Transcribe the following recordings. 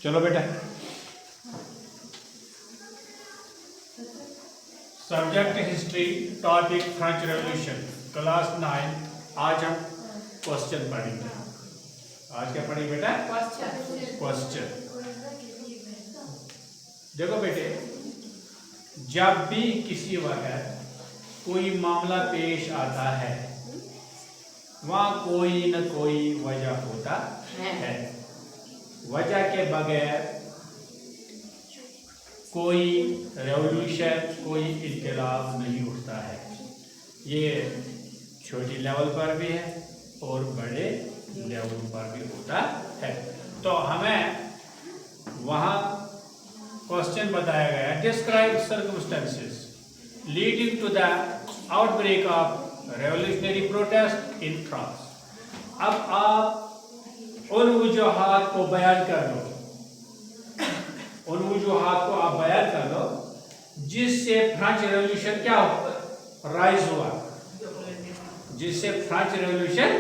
चलो बेटा, subject history, topic French revolution, class 9। आज हम क्वेश्चन पढ़ेंगे। आज क्या पढ़ेंगे बेटा? क्वेश्चन। देखो बेटे, जब भी किसी वक्त कोई मामला पेश आता है वहाँ कोई न कोई वजह होता है। वजह के बगैर कोई रेवोल्यूशन, कोई इनकलाब नहीं उठता है। ये छोटी लेवल पर भी है और बड़े लेवल पर भी होता है। तो हमें वहाँ क्वेश्चन बताया गया है, describe circumstances leading to the outbreak of revolutionary protest in France. अब आप उन वजूहात को बयान कर लो, उन वजूहात को आप बयान कर लो जिससे फ्रेंच रेवोल्यूशन क्या राइज हुआ, जिससे फ्रेंच रेवोल्यूशन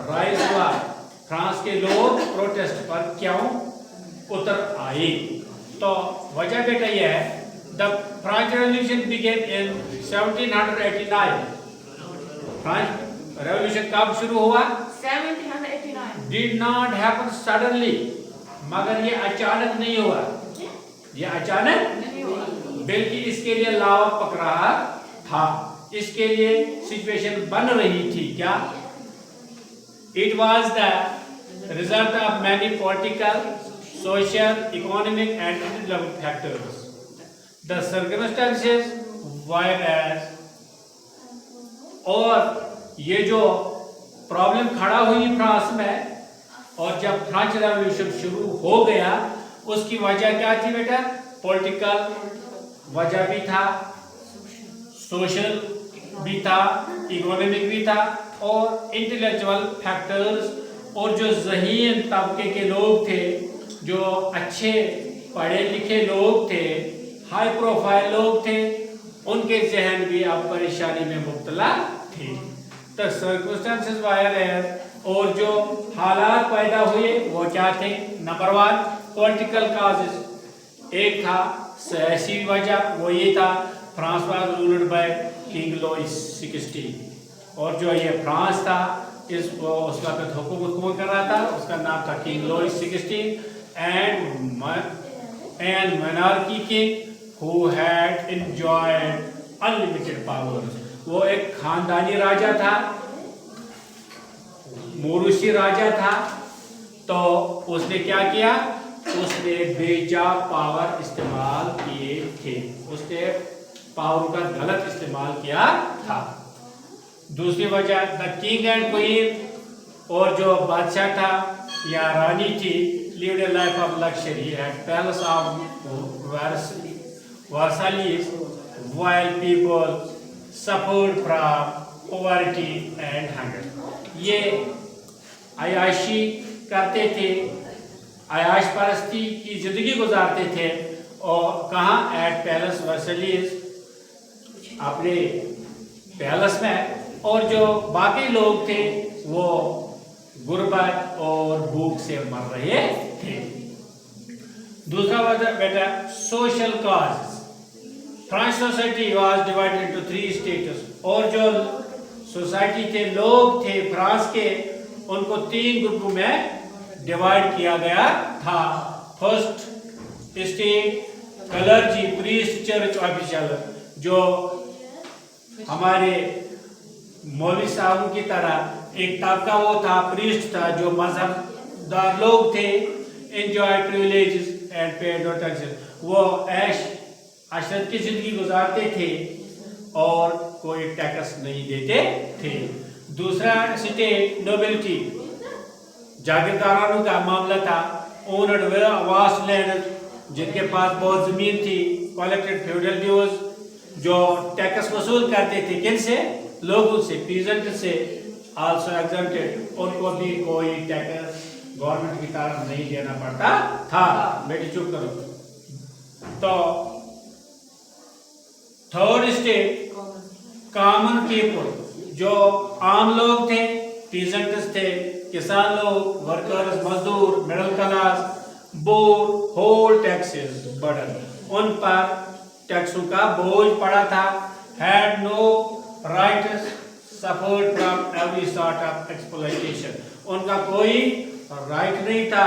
राइज हुआ। फ्रांस के लोग प्रोटेस्ट पर क्यों उतर आए। तो वजह बेटा यह है, the French revolution began in 1789। French revolution कब शुरू हुआ? 1789। Did not happen suddenly, मगर ये अचानक नहीं हुआ, ये अचानक नहीं हुआ, बल्कि इसके लिए लावा पक रहा था, इसके लिए सिचुएशन बन रही थी। क्या? It was the result of many political, social, economic and intellectual factors. The circumstances were as, और ये जो प्रॉब्लम खड़ा हुई फ्रांस में, और जब फ्रेंच रेवोल्यूशन शुरू हो गया उसकी वजह क्या थी बेटा? पॉलिटिकल वजह भी था, सोशल भी था, इकोनॉमिक भी था और इंटेलेक्चुअल फैक्टर्स। और जो ज़हीन तबके के लोग थे, जो अच्छे पढ़े लिखे लोग थे, हाई प्रोफाइल लोग थे, उनके जहन भी अब परेशानी में मुब्तला थे। तो सर्कमस्टेंसेस वायर है, और जो हालात पैदा हुए वो क्या थे? नंबर 1 पॉलिटिकल काजेस, एक था सियासी वजह, वो ये था France was ruled by king Louis 16। और जो ये फ्रांस था उस वक्त हुकूमत कर रहा था, उसका नाम था king Louis 16 and monarchy king who had enjoyed unlimited powers. वो एक खानदानी राजा था, मोरूसी राजा था। तो उसने क्या किया? उसने बेजा पावर इस्तेमाल किए थे, उसने पावर का गलत इस्तेमाल किया था। दूसरी वजह, द किंग एंड क्वीन, और जो बादशाह था या रानी थी, lived a life of luxury at palace of Versailles while people suffered from poverty and hunger। ये अयाशी करते थे, अयाश परस्ती की जिंदगी गुजारते थे। और कहाँ? एट पैलेस वर्साइलेस, अपने पैलेस में। और जो बाकी लोग थे वो गुर्बत और भूख से मर रहे थे। दूसरा वजह बेटा, social cause. French society was divided into 3 status, और जो सोसाइटी थे, लोग थे फ्रांस के, उनको 3 ग्रुपों में डिवाइड किया गया था। First state clergy, priest, church official, जो हमारे मौलवी साहब की तरह एक तबका वो था, प्रीस्ट था, जो मजहबदार लोग थे, enjoy privileges and paid no taxes. वो ऐश अशरत की जिंदगी गुजारते थे और कोई टैक्स नहीं देते थे। दूसरा स्टेट नोबिलिटी, जागीरदारों का मामला था, ओनड वास्ट लैंड, जिनके पास बहुत जमीन थी, कलेक्टेड फ्यूडल ड्यूज, जो टैक्स वसूल करते थे, किन से? लोगों से, पीजेंट से, आल्सो एग्जम्प्टेड, उनको भी कोई टैक्स गवर्नमेंट की तरफ नहीं देना पड़ता था। बेटी चुप करो। तो थर्ड स्टेट कॉमन पीपल, जो आम लोग थे, पीजेंट्स थे, किसान लोग, वर्कर्स, मजदूर, middle class, bore whole taxes burden, उन पर टैक्सों का बोझ पड़ा था, had no rights, suffered from every sort of exploitation, उनका कोई राइट नहीं था,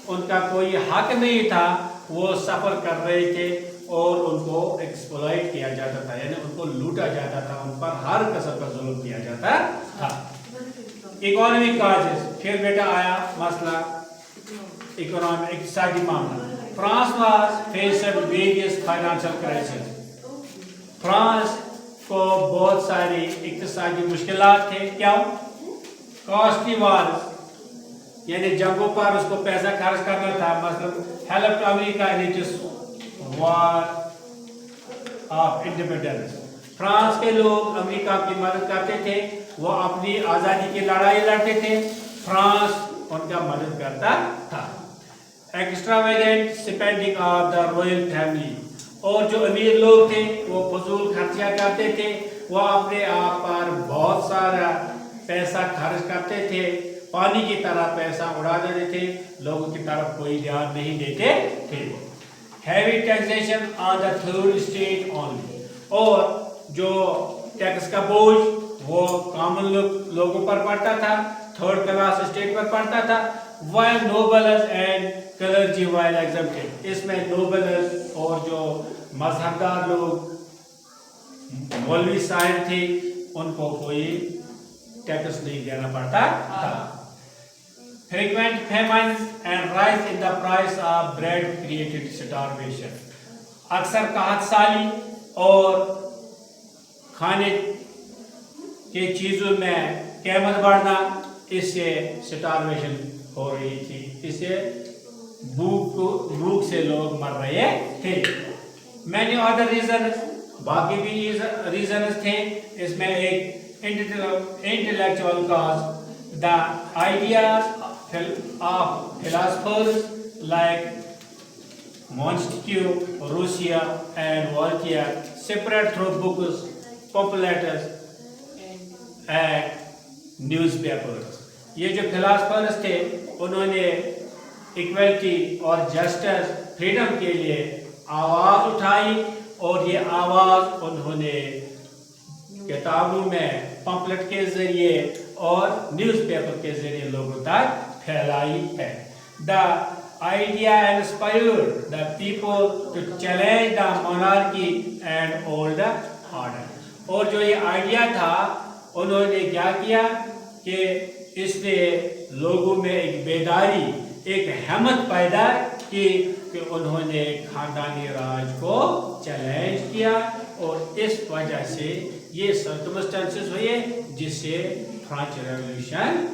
उनका कोई हक नहीं था, वो सफर कर रहे थे और उनको एक्सप्लॉइट किया जाता था, यानी उनको लूटा जाता था, उन पर हर किस्म का जुल्म किया जाता था। इकोनॉमिक काजेस, फिर बेटा आया मसला इकोनॉमिक इक्तिसादी मामला। France was faced various financial crisis, France को बहुत सारी इक्तिसादी मुश्किलात थे। क्या? कॉस्टली वार्स, यानी जंगों पर उसको पैसा खर्च करना था, मतलब help America in its war of independence. France के लोग अमेरिका की मदद करते थे, वो अपनी आज़ादी की लड़ाई लड़ते थे, फ्रांस उनका मदद करता था। Extravagant spending of the royal family, और जो अमीर लोग थे वो फजूल खर्चियाँ करते थे, वो अपने आप पर बहुत सारा पैसा खर्च करते थे, पानी की तरह पैसा उड़ा देते थे, लोगों की तरफ कोई ध्यान नहीं देते थे। Heavy taxation on the third state only, और जो टैक्स का बोझ वो कॉमन लोगों पर पड़ता था, थर्ड क्लास स्टेट पर पड़ता था। while nobles and clergy while exempted, इसमें नोबल्स और जो मजहबदार लोग मौलवी साहब थे उनको कोई टैक्स नहीं देना पड़ता था। Frequent famine and rise in the price of bread created starvation, अक्सर कहत साली और खाने के चीज़ों में कीमत बढ़ना, इससे स्टारवेशन हो रही थी, इससे भूख से लोग मर रहे थे। मैनी अदर रीजन, बाकी भी रीजन थे, इसमें एक intellectual cause, the ideas of philosophers like Montesquieu, Rousseau and Voltaire spread through books, pamphlets and newspapers. ये जो फिलोसफर्स थे उन्होंने इक्वलिटी और जस्टिस, फ्रीडम के लिए आवाज़ उठाई, और ये आवाज़ उन्होंने किताबों में पम्पलेट के ज़रिए और न्यूज़पेपर के ज़रिए लोगों तक फैलाई है। The idea inspired the people to challenge the monarchy and old order, और जो ये आइडिया था उन्होंने क्या किया कि इसने लोगों में एक बेदारी, एक हिम्मत पैदा की कि उन्होंने खानदानी राज को चैलेंज किया, और इस वजह से ये सर्कमस्टेंसेस हुए जिससे फ्रेंच रेवोल्यूशन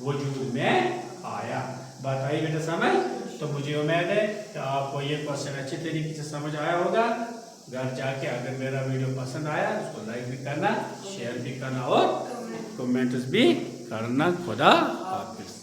वजूद में आया। बात आई बेटा समझ? तो मुझे उम्मीद है कि आपको ये क्वेश्चन अच्छे तरीके से समझ आया होगा। घर जाके अगर मेरा वीडियो पसंद आया उसको लाइक भी करना, शेयर भी करना और कमेंट्स भी करना। खुदा हाफिज़।